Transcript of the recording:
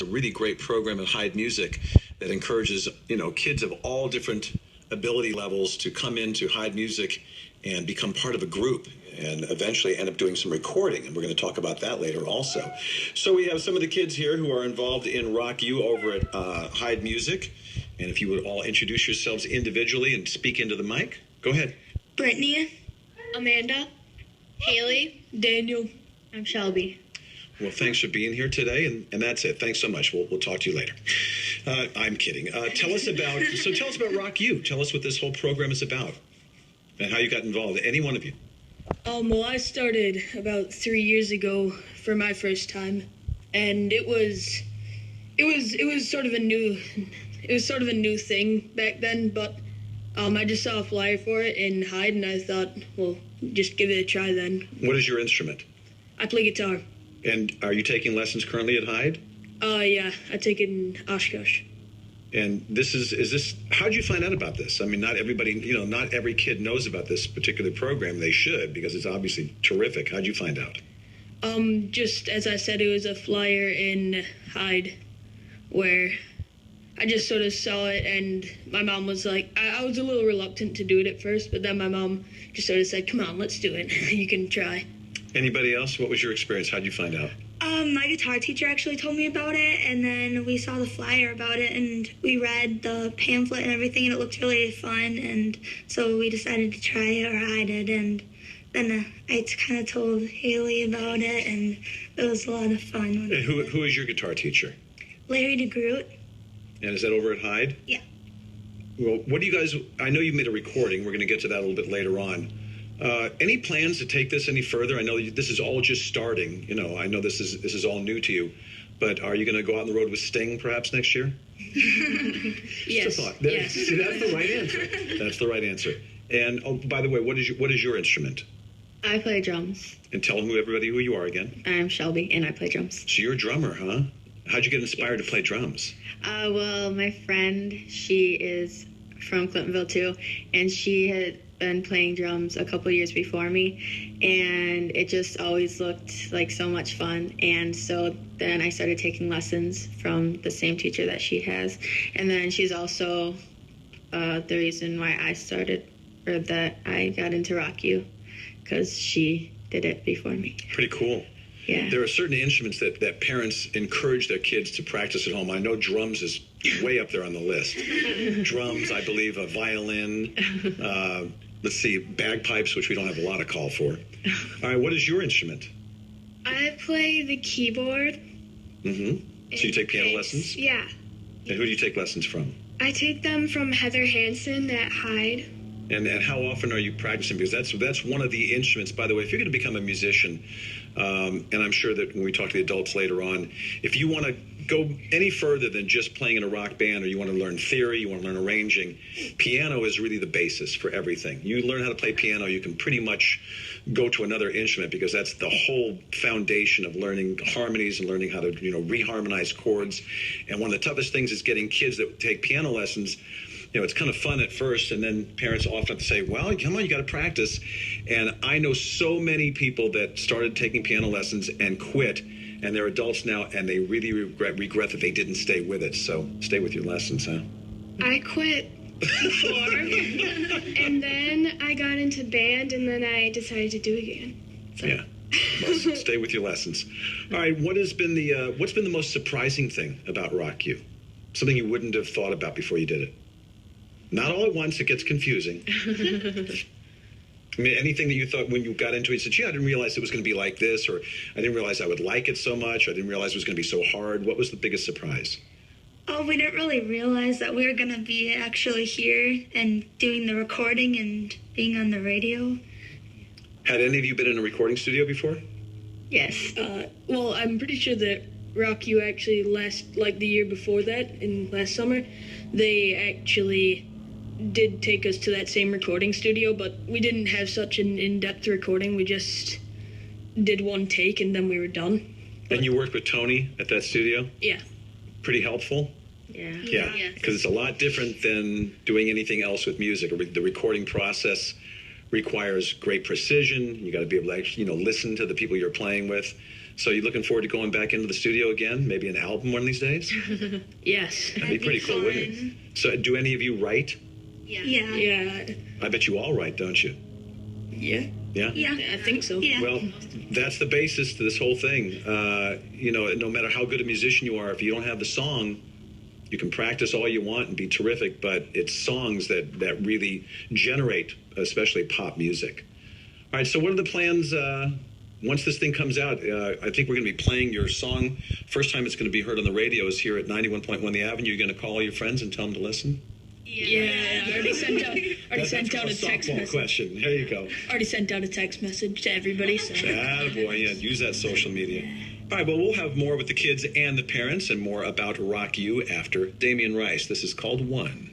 a really great program at Hyde Music that encourages, kids of all different ability levels to come into Hyde Music and become part of a group and eventually end up doing some recording. And we're going to talk about that later also. So we have some of the kids here who are involved in Rock You over at Hyde Music. And if you would all introduce yourselves individually and speak into the mic, go ahead. Brittany, Amanda, Haley, Daniel. I'm Shelby. Well, thanks for being here today, and that's it. Thanks so much. We'll talk to you later. I'm kidding. Tell us about Rock You. Tell us what this whole program is about and how you got involved. Any one of you. Well, I started about 3 years ago for my first time, and it was sort of a new thing back then. But I just saw a flyer for it in Hyde, and I thought, well, just give it a try then. What is your instrument? I play guitar. And are you taking lessons currently at Hyde? Yeah, I take it in Oshkosh. And how'd you find out about this? I mean, not every kid knows about this particular program. They should, because it's obviously terrific. How'd you find out? Just as I said, it was a flyer in Hyde where I just sort of saw it, and my mom was like, I was a little reluctant to do it at first, but then my mom just sort of said, come on, let's do it. You can try. Anybody else? What was your experience? How'd you find out? My guitar teacher actually told me about it, and then we saw the flyer about it, and we read the pamphlet and everything, and it looked really fun, and so we decided to try it, or I did, and then I kind of told Haley about it, and it was a lot of fun. And who is your guitar teacher? Larry DeGroot. And is that over at Hyde? Yeah. Well, what do you guys, I know you made a recording. We're going to get to that a little bit later on. Any plans to take this any further? I know this is all just starting. I know this is all new to you, but are you going to go out on the road with Sting perhaps next year? Yes. Just a thought. Yes. See, that's the right answer. That's the right answer. And by the way, what is your instrument? I play drums. And tell everybody who you are again. I'm Shelby, and I play drums. So you're a drummer, huh? How'd you get inspired to play drums? Well, my friend, she is from Clintonville too, and she had been playing drums a couple years before me, and it just always looked like so much fun. And so then I started taking lessons from the same teacher that she has, and then she's also the reason why that I got into Rock You, because she did it before me. Pretty cool. Yeah. There are certain instruments that parents encourage their kids to practice at home. I know drums is way up there on the list. Drums, I believe, a violin, let's see, bagpipes, which we don't have a lot of call for. All right, what is your instrument? I play the keyboard. Mm-hmm. So you take piano lessons? Yeah. And who do you take lessons from? I take them from Heather Hansen at Hyde. And how often are you practicing? Because that's one of the instruments, by the way, if you're going to become a musician, and I'm sure that when we talk to the adults later on, if you want to go any further than just playing in a rock band, or you want to learn theory, you want to learn arranging, piano is really the basis for everything. You learn how to play piano, you can pretty much go to another instrument, because that's the whole foundation of learning harmonies and learning how to reharmonize chords. And one of the toughest things is getting kids that take piano lessons. It's kind of fun at first, and then parents often have to say, well, come on, you got to practice. And I know so many people that started taking piano lessons and quit, and they're adults now, and they really regret that they didn't stay with it. So stay with your lessons, huh? I quit before, and then I got into band, and then I decided to do it again. So. Yeah. Well, stay with your lessons. All right, what's been the most surprising thing about Rock You? Something you wouldn't have thought about before you did it? Not all at once, it gets confusing. I mean, anything that you thought when you got into it, you said, I didn't realize it was going to be like this, or I didn't realize I would like it so much, or I didn't realize it was going to be so hard. What was the biggest surprise? Oh, we didn't really realize that we were going to be actually here and doing the recording and being on the radio. Had any of you been in a recording studio before? Yes. Well, I'm pretty sure that Rock You actually the year before that, last summer, they actually did take us to that same recording studio, but we didn't have such an in-depth recording. We just did one take and then we were done. And you worked with Tony at that studio? Yeah. Pretty helpful? Yeah. Yeah, because it's a lot different than doing anything else with music. The recording process requires great precision. You got to be able to actually, listen to the people you're playing with. So you looking forward to going back into the studio again? Maybe an album one of these days? Yes. That'd be pretty cool, wouldn't it? So do any of you write? Yeah. Yeah. I bet you all write, don't you? Yeah. Yeah? Yeah. I think so. Yeah. Well, that's the basis to this whole thing. No matter how good a musician you are, if you don't have the song, you can practice all you want and be terrific, but it's songs that really generate, especially pop music. All right, so what are the plans once this thing comes out? I think we're going to be playing your song. First time it's going to be heard on the radio is here at 91.1 The Avenue. You're going to call your friends and tell them to listen? Yeah. I already sent out a text softball message. question. There you go. Already sent out a text message to everybody. So. Attaboy, yeah, use that social media. All right, well, we'll have more with the kids and the parents and more about Rock You after Damien Rice. This is called One.